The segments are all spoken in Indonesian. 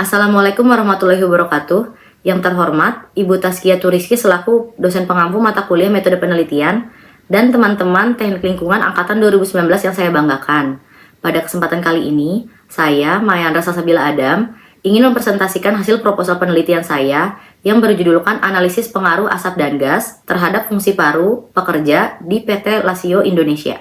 Assalamualaikum warahmatullahi wabarakatuh. Yang terhormat, Ibu Taskia Turiski selaku dosen pengampu mata kuliah metode penelitian dan teman-teman teknik lingkungan angkatan 2019 yang saya banggakan. Pada kesempatan kali ini, saya, Mayandra Salsabila Adam, ingin mempresentasikan hasil proposal penelitian saya yang berjudulkan Analisis Pengaruh Asap dan Gas terhadap Fungsi Paru Pekerja di PT Lasio Indonesia.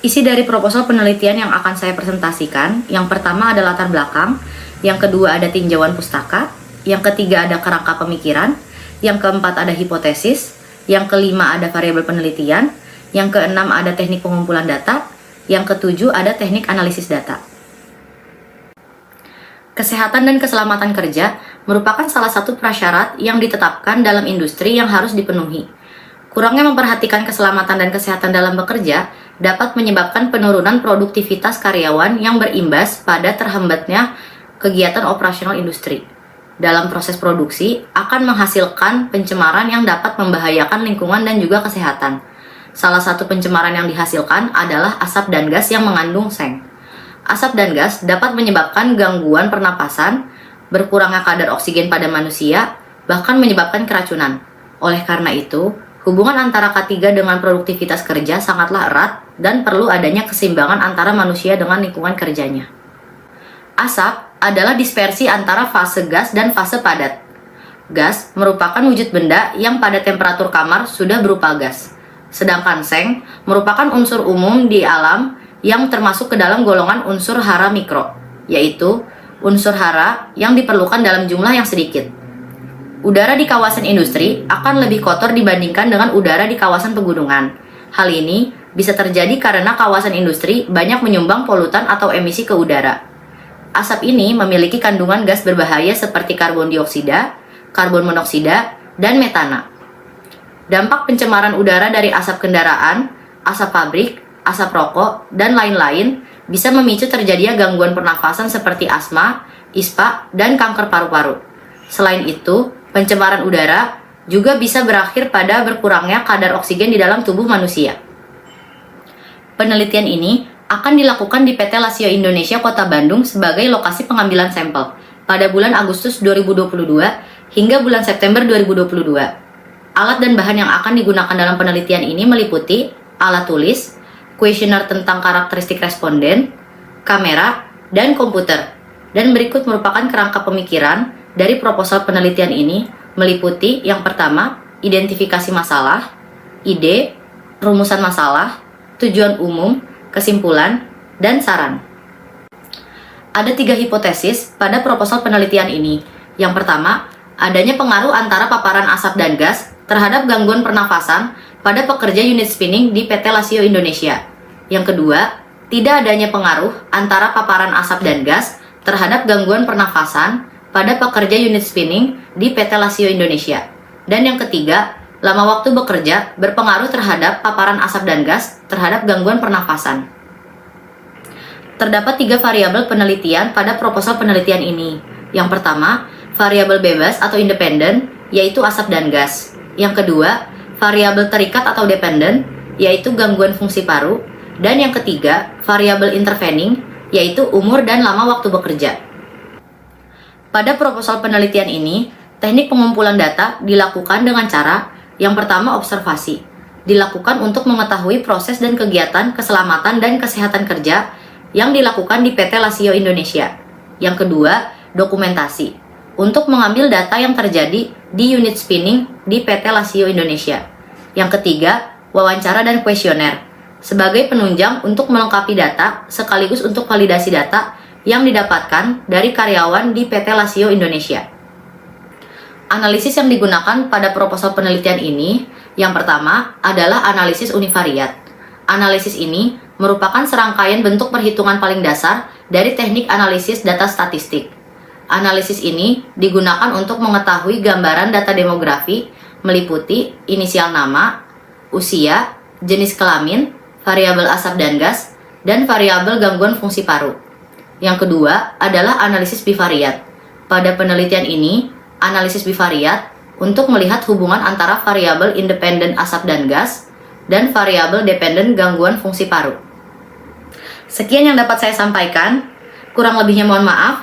Isi dari proposal penelitian yang akan saya presentasikan, yang pertama ada latar belakang, yang kedua ada tinjauan pustaka, yang ketiga ada kerangka pemikiran, yang keempat ada hipotesis, yang kelima ada variabel penelitian, yang keenam ada teknik pengumpulan data, yang ketujuh ada teknik analisis data. Kesehatan dan keselamatan kerja merupakan salah satu prasyarat yang ditetapkan dalam industri yang harus dipenuhi. Kurangnya memperhatikan keselamatan dan kesehatan dalam bekerja dapat menyebabkan penurunan produktivitas karyawan yang berimbas pada terhambatnya kegiatan operasional industri. Dalam proses produksi akan menghasilkan pencemaran yang dapat membahayakan lingkungan dan juga kesehatan. Salah satu pencemaran yang dihasilkan adalah asap dan gas yang mengandung seng. Asap dan gas dapat menyebabkan gangguan pernapasan, berkurangnya kadar oksigen pada manusia, bahkan menyebabkan keracunan. Oleh karena itu, hubungan antara K3 dengan produktivitas kerja sangatlah erat dan perlu adanya keseimbangan antara manusia dengan lingkungan kerjanya. Asap adalah dispersi antara fase gas dan fase padat. Gas merupakan wujud benda yang pada temperatur kamar sudah berupa gas. Sedangkan seng merupakan unsur umum di alam yang termasuk ke dalam golongan unsur hara mikro, yaitu unsur hara yang diperlukan dalam jumlah yang sedikit. Udara di kawasan industri akan lebih kotor dibandingkan dengan udara di kawasan pegunungan. Hal ini bisa terjadi karena kawasan industri banyak menyumbang polutan atau emisi ke udara. Asap ini memiliki kandungan gas berbahaya seperti karbon dioksida, karbon monoksida, dan metana. Dampak pencemaran udara dari asap kendaraan, asap pabrik, asap rokok, dan lain-lain bisa memicu terjadinya gangguan pernafasan seperti asma, ispa, dan kanker paru-paru. Selain itu, pencemaran udara juga bisa berakhir pada berkurangnya kadar oksigen di dalam tubuh manusia. Penelitian ini akan dilakukan di PT Lasio Indonesia Kota Bandung sebagai lokasi pengambilan sampel pada bulan Agustus 2022 hingga bulan September 2022. Alat dan bahan yang akan digunakan dalam penelitian ini meliputi alat tulis, kuesioner tentang karakteristik responden, kamera, dan komputer. Dan berikut merupakan kerangka pemikiran dari proposal penelitian ini meliputi yang pertama, identifikasi masalah, ide, rumusan masalah, tujuan umum, kesimpulan, dan saran. Ada 3 hipotesis pada proposal penelitian ini. Yang pertama, adanya pengaruh antara paparan asap dan gas terhadap gangguan pernafasan pada pekerja unit spinning di PT Lasio Indonesia. Yang kedua, tidak adanya pengaruh antara paparan asap dan gas terhadap gangguan pernafasan pada pekerja unit spinning di PT Lasio Indonesia. Dan yang ketiga, lama waktu bekerja berpengaruh terhadap paparan asap dan gas terhadap gangguan pernafasan. Terdapat 3 variabel penelitian pada proposal penelitian ini. Yang pertama, variabel bebas atau independen, yaitu asap dan gas. Yang kedua, variabel terikat atau dependen, yaitu gangguan fungsi paru. Dan yang ketiga, variabel intervening, yaitu umur dan lama waktu bekerja. Pada proposal penelitian ini, teknik pengumpulan data dilakukan dengan cara yang pertama, observasi. Dilakukan untuk mengetahui proses dan kegiatan keselamatan dan kesehatan kerja yang dilakukan di PT Lasio Indonesia. Yang kedua, dokumentasi. Untuk mengambil data yang terjadi di unit spinning di PT Lasio Indonesia. Yang ketiga, wawancara dan kuesioner. Sebagai penunjang untuk melengkapi data sekaligus untuk validasi data yang didapatkan dari karyawan di PT Lasio Indonesia. Analisis yang digunakan pada proposal penelitian ini, yang pertama adalah analisis univariat. Analisis ini merupakan serangkaian bentuk perhitungan paling dasar dari teknik analisis data statistik. Analisis ini digunakan untuk mengetahui gambaran data demografi meliputi inisial nama, usia, jenis kelamin, variabel asap dan gas, dan variabel gangguan fungsi paru. Yang kedua adalah analisis bivariat. Pada penelitian ini, analisis bivariat untuk melihat hubungan antara variabel independen asap dan gas dan variabel dependen gangguan fungsi paru. Sekian yang dapat saya sampaikan, kurang lebihnya mohon maaf.